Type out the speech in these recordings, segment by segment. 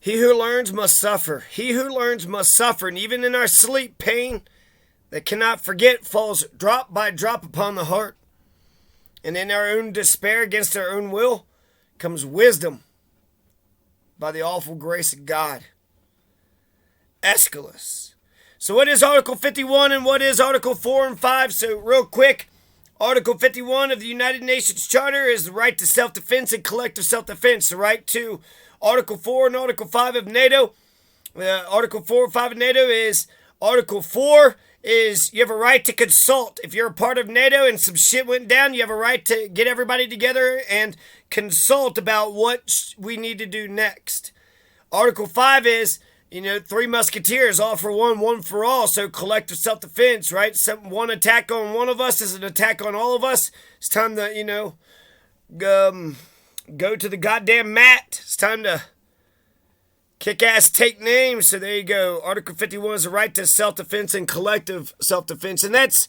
He who learns must suffer. He who learns must suffer. And even in our sleep, pain that cannot forget falls drop by drop upon the heart. And in our own despair against our own will comes wisdom by the awful grace of God. Aeschylus. So what is Article 51 and what is Article 4 and 5? So real quick, Article 51 of the United Nations Charter is the right to self-defense and collective self-defense. The right to Article 4 and Article 5 of NATO. Article 4 and 5 of NATO is Article 4 is you have a right to consult. If you're a part of NATO and some shit went down, you have a right to get everybody together and consult about what we need to do next. Article 5 is, three musketeers, all for one, one for all. So collective self-defense, right? One attack on one of us is an attack on all of us. It's time to, go to the goddamn mat. It's time to kick ass, take names. So there you go. Article 51 is the right to self-defense and collective self-defense. And that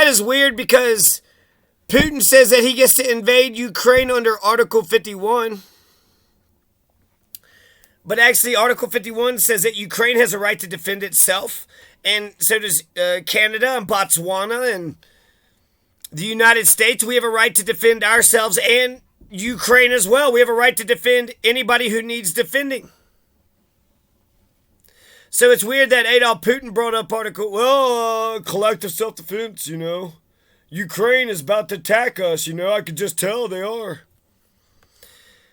is weird because Putin says that he gets to invade Ukraine under Article 51. But actually, Article 51 says that Ukraine has a right to defend itself. And so does Canada and Botswana and the United States. We have a right to defend ourselves and Ukraine as well. We have a right to defend anybody who needs defending. So it's weird that Adolf Putin brought up collective self-defense, Ukraine is about to attack us, I could just tell they are.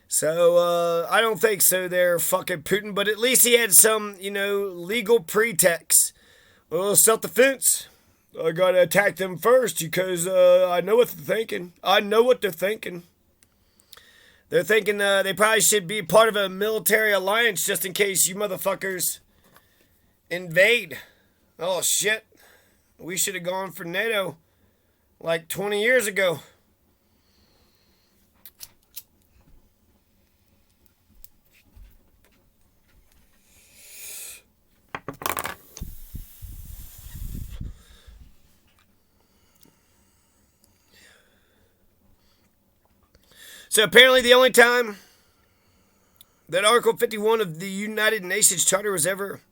So, I don't think so there, fucking Putin, but at least he had some, legal pretext. Well, self-defense. I gotta attack them first because I know what they're thinking. They're thinking they probably should be part of a military alliance just in case you motherfuckers invade. Oh shit. We should have gone for NATO like 20 years ago. So apparently the only time that Article 51 of the United Nations Charter was ever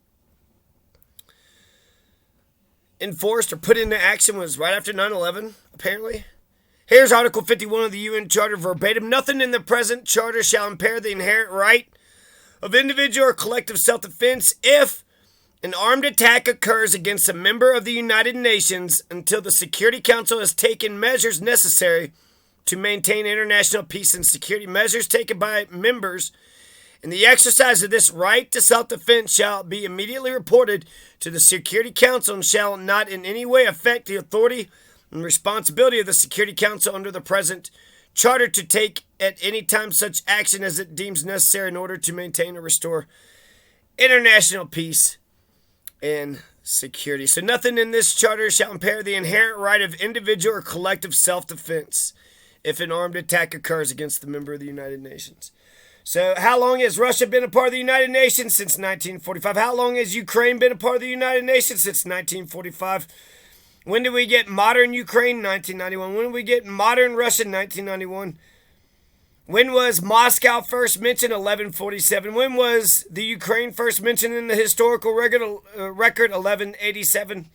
enforced or put into action was right after 9/11, apparently. Here's Article 51 of the UN Charter verbatim. Nothing in the present charter shall impair the inherent right of individual or collective self-defense if an armed attack occurs against a member of the United Nations until the Security Council has taken measures necessary to maintain international peace and security. Measures taken by members in the exercise of this right to self-defense shall be immediately reported to the Security Council and shall not in any way affect the authority and responsibility of the Security Council under the present charter to take at any time such action as it deems necessary in order to maintain or restore international peace and security. So nothing in this charter shall impair the inherent right of individual or collective self-defense if an armed attack occurs against the member of the United Nations. So how long has Russia been a part of the United Nations? Since 1945. How long has Ukraine been a part of the United Nations? Since 1945. When did we get modern Ukraine? 1991. When did we get modern Russia? 1991. When was Moscow first mentioned? 1147. When was the Ukraine first mentioned in the historical record? 1187.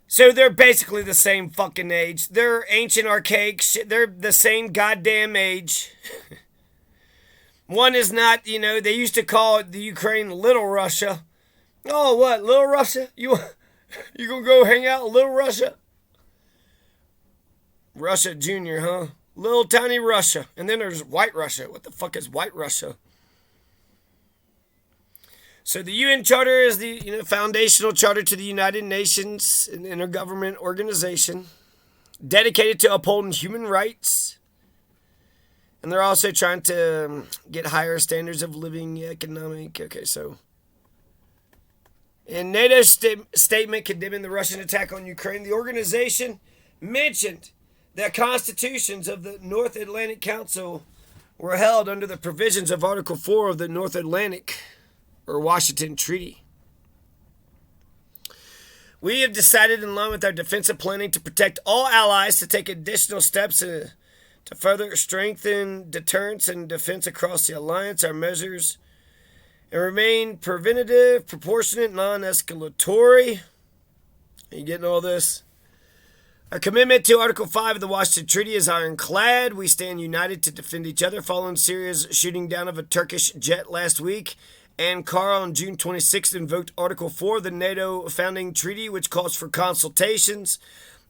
So they're basically the same fucking age. They're ancient, archaic shit. They're the same goddamn age. One is not, they used to call the Ukraine Little Russia. Oh, what? Little Russia? You gonna go hang out in Little Russia? Russia Junior, huh? Little tiny Russia. And then there's White Russia. What the fuck is White Russia? So the UN Charter is the foundational charter to the United Nations, an intergovernment organization dedicated to upholding human rights. And they're also trying to get higher standards of living, economic. Okay, so in NATO's statement condemning the Russian attack on Ukraine, the organization mentioned that constitutions of the North Atlantic Council were held under the provisions of Article 4 of the North Atlantic or Washington Treaty. We have decided, in line with our defensive planning, to protect all allies, to take additional steps to further strengthen deterrence and defense across the alliance. Our measures and remain preventative, proportionate, non-escalatory. Are you getting all this? Our commitment to Article 5 of the Washington Treaty is ironclad. We stand united to defend each other following Syria's shooting down of a Turkish jet last week. Ankara on June 26th invoked Article 4 of the NATO founding treaty, which calls for consultations.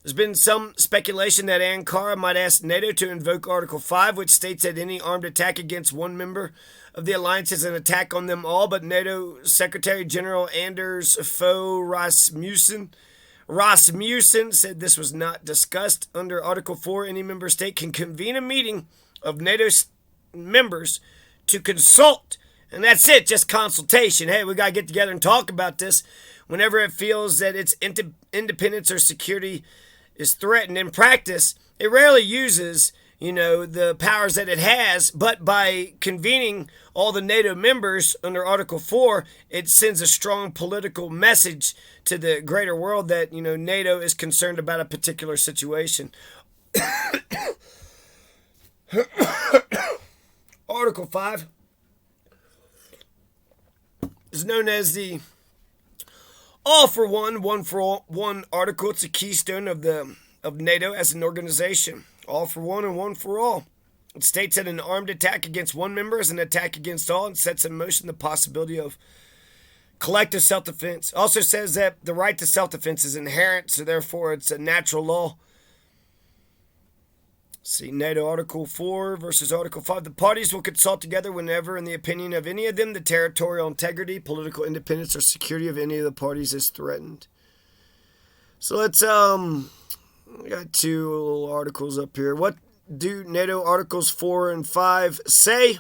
There's been some speculation that Ankara might ask NATO to invoke Article 5, which states that any armed attack against one member of the alliance is an attack on them all, but NATO Secretary General Anders Fogh Rasmussen said this was not discussed. Under Article 4, any member state can convene a meeting of NATO members to consult. And that's it, just consultation. Hey, we got to get together and talk about this whenever it feels that its independence or security is threatened. In practice, it rarely uses, the powers that it has, but by convening all the NATO members under Article 4, it sends a strong political message to the greater world that, NATO is concerned about a particular situation. Article 5 is known as the All for One, One for One article. It's a keystone of NATO as an organization. All for one and one for all. It states that an armed attack against one member is an attack against all and sets in motion the possibility of collective self-defense. Also says that the right to self-defense is inherent, so therefore it's a natural law. See NATO Article 4 versus Article 5. The parties will consult together whenever, in the opinion of any of them, the territorial integrity, political independence, or security of any of the parties is threatened. So let's, we got two little articles up here. What do NATO Articles 4 and 5 say?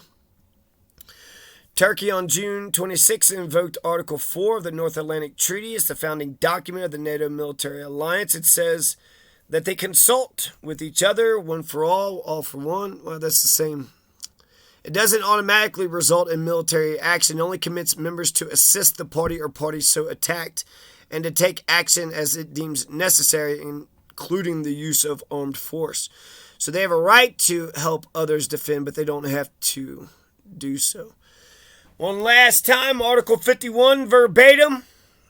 Turkey on June 26 invoked Article 4 of the North Atlantic Treaty. It's the founding document of the NATO military alliance. It says that they consult with each other, one for all for one. Well, that's the same. It doesn't automatically result in military action. It only commits members to assist the party or parties so attacked and to take action as it deems necessary, including the use of armed force. So they have a right to help others defend, but they don't have to do so. One last time, Article 51 verbatim.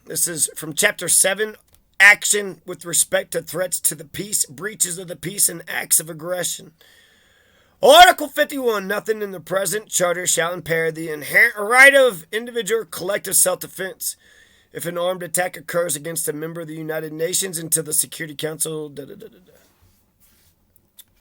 This is from Chapter 7. Action with respect to threats to the peace, breaches of the peace, and acts of aggression. Article 51, nothing in the present charter shall impair the inherent right of individual collective self-defense. If an armed attack occurs against a member of the United Nations until the Security Council,